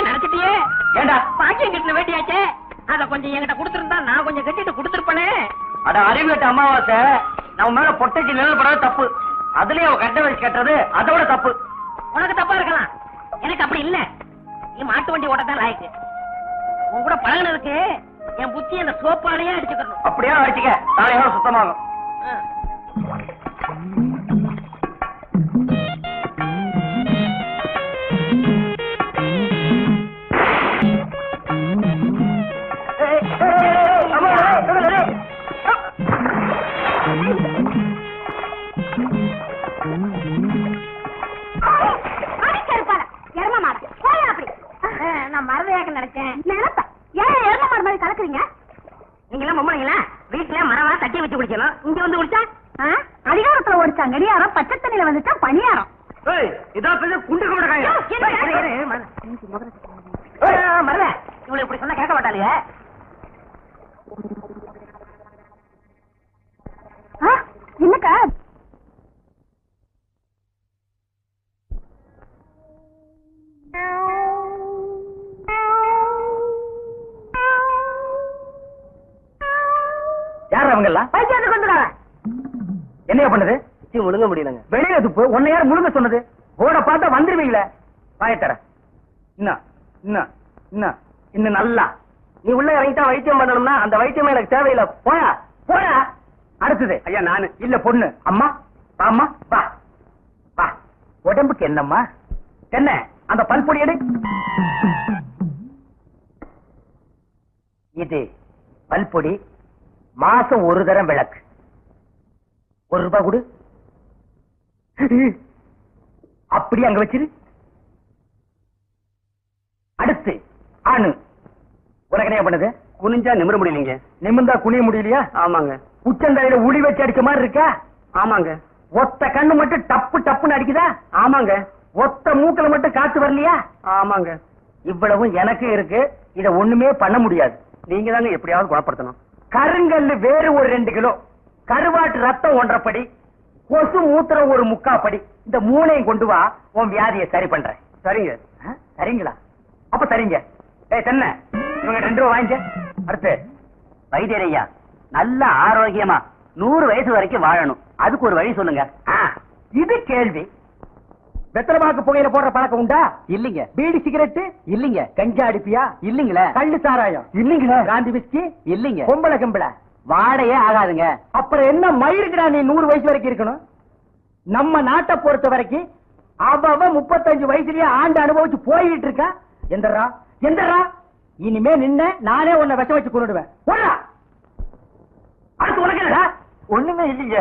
நினைச்சிட்டியே ஏண்டா பாக்கியம் கட்டின வேட்டியாச்சே அத கொஞ்சம் என்கிட்ட கொடுத்துருந்தா நான் கொஞ்சம் கட்டிட்டு கொடுத்துருப்பேனே. அட அறிவு கட்ட அமாவாசை, நம்ம மேல பொட்டைக்கு நிழல் படாத தப்பு. அதுலயும் அவ கட்ட வச்சு கட்டுறது அதோட தப்பு. உனக்கு தப்பா இருக்கலாம், எனக்கு அப்படி இல்ல. நீ மாட்டு வண்டி ஓட்டத்தான் லாய்க்கு. உன் கூட பழகினதுக்கு என் புத்தி அந்த சோப்பாலேயே அடிச்சுக்கணும். அப்படியே அடிச்சுக்க, நாளையோட சுத்தமாகும். நான் மரதையாக நினைச்சேன். ஏன் எரும மாடு மாதிரி கலக்குறீங்க? நீங்க எல்லாம் பொம்பளைங்களா? வீட்டுல மரவா தட்டி வச்சு குடிக்கணும், இங்க வந்து குடிச்சா அதிகாரத்துல ஓடிச்சா நெடியாரம், பச்சை தண்ணியில வந்துச்சா பணியாரம். இதான் குண்டு கொண்டாங்க மரத இவளை இப்படி சொன்னா கேட்க மாட்டாளுங்க. என்னக்கா யார் அவங்கெல்லாம்? பைத்தியத்தை கொண்டுறாங்க. என்ன பண்ணுது? முழுங்க முடியலங்க. வெளியில துப்பு. உன்னை யார் முழுங்க சொன்னது? போட பார்த்தா வந்துருவீங்களே. வாயத்தர இன்னும் நல்லா நீ உள்ள இறங்கிட்டா வைத்தியம் பண்ணணும்னா அந்த வைத்தியமே எனக்கு தேவையில்லை. போயா போயா. அடுத்தது ஐயா நானு இல்ல பொண்ணு. அம்மா வாம்மா வா வா. உடம்புக்கு என்னம்மா? என்ன அந்த பல்பொடி எடு. இது பல்பொடி, மாசம் ஒரு தரம் விளக்கு. ₹1 கொடு. அப்படி அங்க வச்சிரு. அடுத்து ஆணு. உனக்கு என்ன பண்ணுது? குனிஞ்சா நிமிர முடியலீங்க. நிமிர்ந்தா குனிய முடியலையா? ஆமாங்க. உச்சந்தலையில உளி வச்சு அடிச்ச மாதிரி இருக்கா? ஆமாங்க. ஒத்த கண்ணு மட்டும் டப்பு டப்புன்னு அடிக்குதா? ஆமாங்க. ஒத்த மூக்கல மட்டும் காத்து வரலையா? ஆமாங்க. இவ்வளவும் எனக்கு இருக்கு. இத ஒண்ணுமே பண்ண முடியாது. நீங்க தாங்க எப்படியாவது குணப்படுத்தணும். கருங்கல்லு வேறு ஒரு 2 கிலோ, கருவாட்டு ரத்தம் 1.5 படி, கொசு மூத்திரம் ஒரு 3/4 படி. இந்த 3ஐயும் கொண்டு வா, உன் வியாதியை சரி பண்றேன். சரிங்க. சரிங்களா? அப்ப சரிங்க. தென்ன இவங்க 2 ரூபா வாங்கிக்க. அடுத்து வைத்தியரையா, நல்ல ஆரோக்கியமா 100 வயசு வரைக்கும் வாழணும், அதுக்கு ஒரு வழி சொல்லுங்க. இது கேள்வி. வெத்தலமாக்கு புகையில போடுற பழக்கம் உண்டா? இல்லீங்க. பீடி சிகரெட்? இல்லீங்க. கஞ்சா அடிப்பியா? இல்லீங்களே. கள்ளு சாராயம்? இல்லீங்களே. காந்தி விஸ்கி? இல்லீங்க. பொம்பளை கம்பளை? வாடையே ஆகாதுங்க. அப்புறம் என்ன மயிருக்குடா நீ 100 வயசு வரைக்கும் இருக்கணும்? நம்ம நாட்டை பொறுத்த வரைக்கும் அவ 35 வயசுலயே ஆண்டு அனுபவிச்சு போயிட்டு இருக்கா. எந்தரா எந்தரா, இனிமே நின்ன நானே உன்னை விஷம் வச்சு கொண்டுடுவேன். அடுத்து உனக்கு என்னடா? ஒண்ணுமே இல்லைங்க.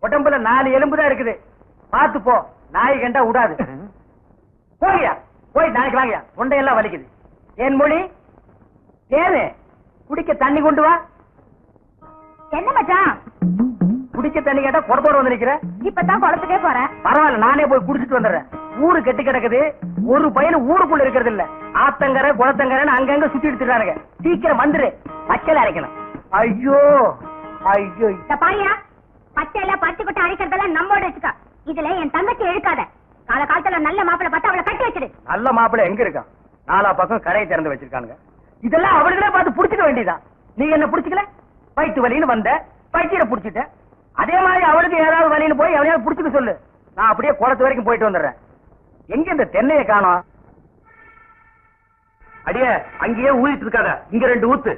உடம்புல 4 எலும்பு தான் இருக்குது, பாத்து போ. நாய் கண்டா விடாது. போகியா போய் நாளைக்கு வாங்கியா, தொண்டையெல்லாம் வலிக்குது. என் மொழி ஏது குடிக்க தண்ணி கொண்டு வா. என்ன மச்சான் குடிக்க தண்ணி கேட்டா குடத்தோட வந்து நிக்கிற? இப்பதான் குளத்துக்கே போறேன். பரவாயில்ல, நானே போய் குடிச்சிட்டு வந்துடுறேன். ஊரு கெட்டு கிடக்குது, ஒரு பையன் ஊருக்குள்ள இருக்கிறது இல்ல. ஆத்தங்கரை குளத்தங்கரைன்னு அங்கங்க சுத்தி எடுத்துறானுங்க. சீக்கிரம் வந்துரு, பச்சையில அரைக்கணும். ஐயோ ஐயோ. பாரியா, பச்சையில பச்சை கொட்டை அரைக்கிறதெல்லாம் நம்மோட வச்சுக்கா. இதுல என் தங்கச்சி எழுக்காத. கால காலத்துல நல்ல மாப்பிளை பார்த்து அவளை கட்டி வச்சிரு. நல்ல மாப்பிளை எங்க இருக்கான்? 4 பக்கம் கடையை திறந்து வச்சிருக்கானுங்க. இதெல்லாம் அவர்களே பார்த்து புடிச்சுக்க வேண்டியதான். நீங்க என்ன புடிச்சுக்கல? வயிற்று வலின்னு வந்த, பைத்தியரை புடிச்சிட்ட. அதே மாதிரி அவளுக்கு ஏதாவது வலின்னு போய் அவனையாவது புடிச்சுக்க சொல்லு. நான் அப்படியே குளத்து வரைக்கும் போயிட்டு வந்துடுறேன். எங்க இந்த தென்னையை காணோம்? அடியே, அங்கேயே ஊதிட்டு இருக்காத, இங்க 2 ஊத்து.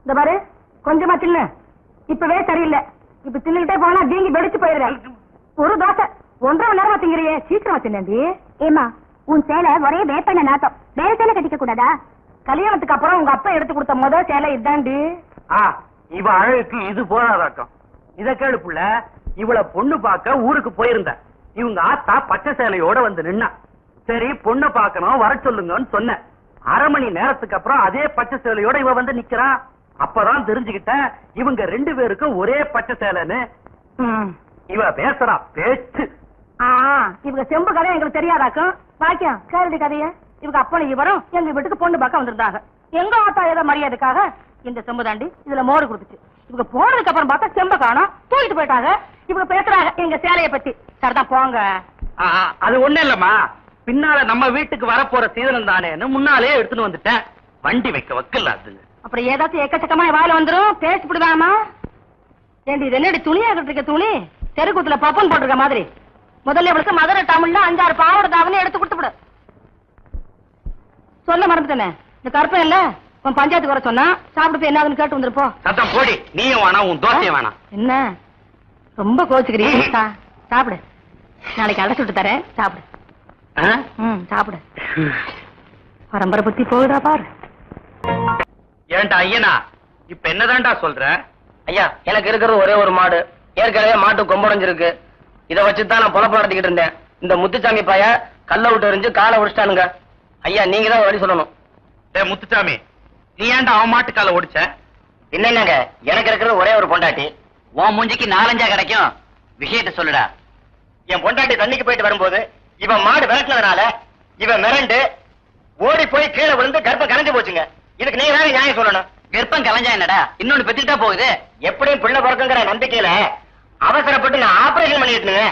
இந்த பாரு, கொஞ்சமா தின்னு. இப்பவே சரியில்லை. இப்ப தின்னுகிட்டே போனா வீங்கி வெடிச்சு போயிடுறேன். ஒரு தோசை 1.5 மணி நேரமா திங்கிறியே, சீக்கிரமா தின்னி. ஏமா, உன் சேலை ஒரே வேப்பண்ண நாத்தம். வேற சேலை கட்டிக்க கூடாதா? கல்யாணத்துக்கு அப்புறம் உங்க அப்பா எடுத்து கொடுத்த முதல் சேலை இதாண்டி. இவ அழகுக்கு இது போராதாட்டம். இத கேளு புள்ள, இவள பொண்ணு பார்க்க ஊருக்கு போயிருந்த. இவங்க ஆத்தா பச்சை சேலையோட வந்து நின்னா. சரி, பொண்ணை பார்க்கணும், வர சொல்லுங்கன்னு சொன்ன. 1/2 மணி நேரத்துக்கு அப்புறம் அதே பச்சை சேலையோட இவ வந்து நிக்கிறா. அப்பதான் தெரிஞ்சுக்கிட்டேன் இவங்க 2 பேருக்கும் ஒரே பச்சை சேலைன்னு. இவ பேசுறா பேச்சு. இவங்க செம்பு கதை எங்களுக்கு தெரியாதாக்கும். பாக்கியம் கேரடி கதைய இவங்க அப்பனை இவரும் எங்க வீட்டுக்கு பொண்ணு பார்க்க வந்திருந்தாங்க. எங்க ஆத்தா ஏதோ மரியாதைக்காக இந்த செம்பு தாண்டி இதுல மோடு கொடுத்துச்சு. இவங்க போனதுக்கு அப்புறம் பார்த்தா செம்ப காணோம், தூக்கிட்டு போயிட்டாங்க. இவங்க பேசுறாங்க எங்க சேலைய பத்தி. சரிதான் போங்க. அது ஒண்ணு இல்லம்மா, பின்னால நம்ம வீட்டுக்கு வரப்போற சீதனம் தானேன்னு முன்னாலே எடுத்துட்டு வந்துட்டேன். வண்டி வைக்க வக்கல அது. அப்புறம் ஏதாச்சும் எக்கச்சக்கமா வாயில வந்துரும், பேசி விடுதாமா? ஏண்டி இது என்னடி துணியா கட்டிருக்க துணி? தெருக்கூத்துல பப்பன் போட்டிருக்க மாதிரி. முதல்ல இவளுக்கு மதுரை தமிழ்ல 5-6 பாவோட தாவணி எடுத்து கொடுத்து விடு. சொல்ல மறந்துட்டேனே, இந்த கற்பனை இல்ல உன் பஞ்சாயத்துக்கு வர சொன்னா சாப்பிட்டு என்னாதுன்னு கேட்டு வந்துருப்போ. சத்தம் போடி, நீயும் வேணாம் உன் தோசையும் வேணாம். என்ன ரொம்ப கோச்சுக்கிறீங்க? சாப்பிடு, நாளைக்கு அடைச்சு விட்டு தரேன், சாப்பிடு. சாப்பிடு. பரம்பரை புத்தி போகுதா பாரு. ஏன்டா ஐயனா இப்ப என்னதான்டா சொல்ற? ஐயா, எனக்கு இருக்கிறது ஒரே ஒரு மாடு. ஏற்கனவே மாட்டு கொம்படைஞ்சிருக்கு. இதை வச்சுதான் நான் பொழப்பு நடத்திக்கிட்டு இருந்தேன். இந்த முத்துச்சாமி பைய கல்ல விட்டு எறிஞ்சு காலை உடிச்சிட்டானுங்க. ஐயா, நீங்க தான் வழி சொல்லணும். டேய் முத்துச்சாமி, நீ ஏன்டா அவன் மாட்டு காலை ஓடிச்ச? என்னங்க, எனக்கு இருக்கிறது ஒரே ஒரு பொண்டாட்டி. உன் மூஞ்சிக்கு 4-5 கிடைக்கும். விஷயத்த சொல்லுடா. என் பொண்டாட்டி தண்ணிக்கு போயிட்டு வரும்போது இவன் மாடு விரட்டினதுனால இவன் மிரண்டு ஓடி போய் கீழே விழுந்து கர்ப்பம் கலைஞ்சு போச்சுங்க. இதுக்கு நீங்க தான் நியாயம் சொல்லணும். கர்ப்பம் கலைஞ்சா என்னடா, இன்னொன்னு பெத்துட்டா போகுது. எப்படியும் பிள்ளை பிறக்குங்கிற நம்பிக்கையில அவசரப்பட்டு நான் ஆபரேஷன் பண்ணிட்டுங்க.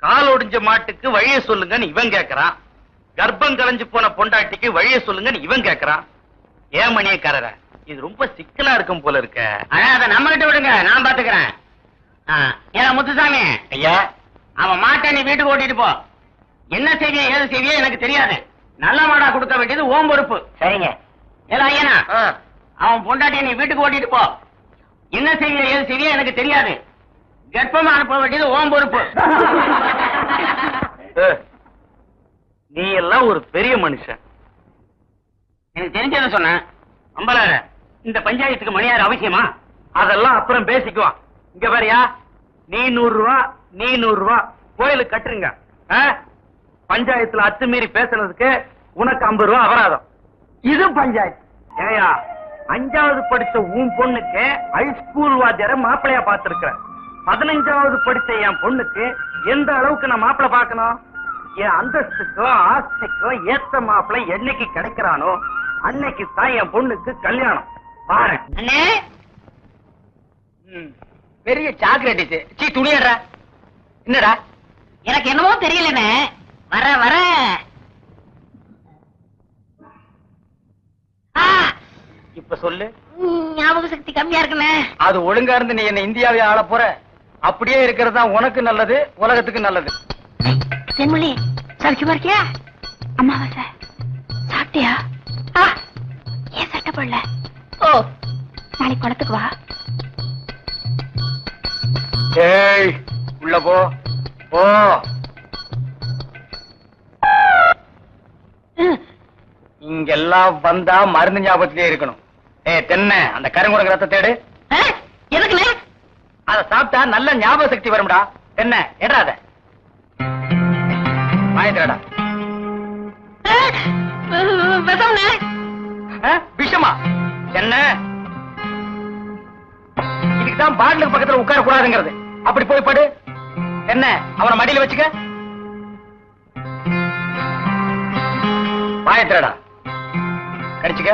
கால் ஒடிஞ்ச மாட்டுக்கு வழிய சொல்லுங்கன்னு இவன் கேக்குறான். கர்ப்பம் கலைஞ்சு போன பொண்டாட்டிக்கு வழிய சொல்லுங்கன்னு இவன் கேக்குறான். ஏன் மணியக்காரர, இது ரொம்ப சிக்கலா இருக்கும் போல இருக்க. அதை நம்ம கிட்ட விடுங்க, நான் பாத்துக்கிறேன். ஏன்னா முத்துசாமி ஐயா, அவன் மாட்டை நீ வீட்டுக்கு ஓட்டிட்டு போ. என்ன செய்வியோ ஏது செய்வியோ எனக்கு தெரியாது. நல்ல மாடா கொடுக்க வேண்டியது ஓம் பொறுப்பு. சரிங்க. ஏதா ஐயனா, அவன் பொண்டாட்டியை நீ வீட்டுக்கு ஓட்டிட்டு போ. என்ன செய்வியோ ஏது செய்வியோ எனக்கு தெரியாது. கர்ப்பமா அனுப்ப வேண்டியது ஓம் பொறுப்பு. நீ எல்லாம் ஒரு பெரிய மனுஷன். எனக்கு தெரிஞ்சதை சொன்னேன். அம்பலார, இந்த பஞ்சாயத்துக்கு மணியார் அவசியமா? அதெல்லாம் அப்புறம் பேசிக்குவான். இங்க பாரியா, நீ 100 ரூபா, நீ 100 ரூபா கோயிலுக்கு கட்டுருங்க. பஞ்சாயத்துல அத்துமீறி பேசுறதுக்கு உனக்கு 50 ரூபா அபராதம். இது பஞ்சாயத்து. ஏயா, 5வது படிச்ச உன் பொண்ணுக்கு ஹைஸ்கூல் வாத்தியார மாப்பிளையா பாத்துருக்க. 15வது படிச்ச என் பொண்ணுக்கு எந்த அளவுக்கு நான் மாப்பிளை பாக்கணும்? என் அந்தஸ்துக்கோ ஆஸ்திக்கோ ஏத்த மாப்பிளை என்னைக்கு கிடைக்கிறானோ அன்னைக்கு தான் என் பொண்ணுக்கு கல்யாணம். பாரு அண்ணே, பெரிய சாக்லேட். சீ, துணியடா. என்னடா? எனக்கு என்னமோ தெரியலண்ணே. வர வர இப்ப சொல்லு. ஞாபக சக்தி கம்மியா இருக்குண்ணே. அது ஒழுங்கா இருந்து நீ என்ன இந்தியாவை ஆள போற. அப்படியே இருக்கிறது தான் உனக்கு நல்லது, உலகத்துக்கு நல்லது. தென்மொழி, சௌக்கியமா இருக்கியா? அம்மாவாசை சாப்பிட்டியா? ஏன் சட்டை போடல? ஓ, நாளைக்கு குளத்துக்கு வா. ஏய், உள்ள போ. ஓ, இங்கெல்லாம் வந்தா மருந்து ஞாபகத்திலே இருக்கணும். தென்னை, அந்த கருங்குரங்கு ரத்த தேடு. எதுக்குண்ணே? அதை சாப்பிட்டா நல்ல ஞாபக சக்தி வரும்டா. என்ன எடாத வாங்கிட்டா. விஷமா என்ன? இதுக்குதான் பாட்டிலுக்கு பக்கத்துல உட்கார கூடாதுங்கிறது. அப்படி போய் படு. என்ன, அவனை மடியில வச்சுக்க. வாயத்திரடா, கடிச்சுக்க.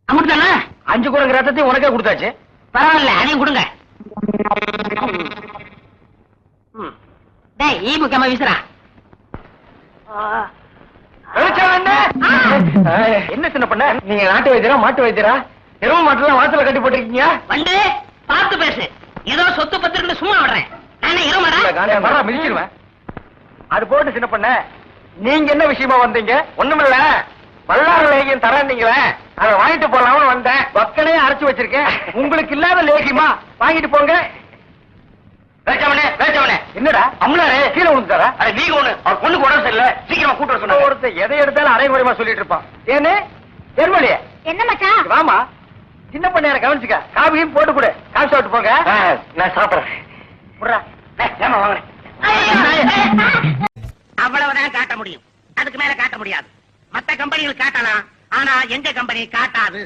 அமுட்டுதானே? 5 குரங்கு ரத்தத்தையும் உனக்கே கொடுத்தாச்சு. பரவாயில்ல, அதையும் கொடுங்க. டேய், ஈ முக்கியமா வீசுறா. என்ன சின்ன பண்ண? நீங்க நாட்டு வைத்தியரா மாட்டு வைத்தியரா? எருவு மாட்டுலாம் வாசல கட்டி போட்டிருக்கீங்க. வந்து பார்த்து பேசு. ஏதோ சொத்து பத்திரிக்கை சும்மா விடுறேன். நானே இருமாடா மிதிச்சிருவேன். அது போட்டு சின்ன பண்ண, நீங்க என்ன விஷயமா வந்தீங்க? ஒண்ணுமில்ல, வல்லார லேகியம் தரேன்னீங்களே, அதை வாங்கிட்டு போலாம்னு வந்தேன். பக்கனையே அரைச்சு வச்சிருக்கேன். உங்களுக்கு இல்லாத லேகியமா? வாங்கிட்டு போங்க. என்னடா அம்லாரே கீழே விழுந்துட்டாரா? நீங்க ஒண்ணு, அவர் பொண்ணுக்கு உடம்பு சரியில்லை, சீக்கிரமா கூட்டு வர சொன்னாங்க. ஒருத்தர் எதை எடுத்தாலும் அரைகுறைமா சொல்லிட்டு இருப்பான். ஏன்னு தென்மொழியே, என்ன மச்சான்? வாமா, சின்ன பண்ணையார கவனிச்சுக்க. காபியும் போட்டு கொடு. காசு சாப்பிட்டு போங்க. நான் சாப்பிடுறேன். ஏமா வாங்க. அதுக்கு மேல காட்ட முடியாது. மத்த கம்பெனிகள் காட்டலாம், ஆனா எங்க கம்பெனி காட்டாது.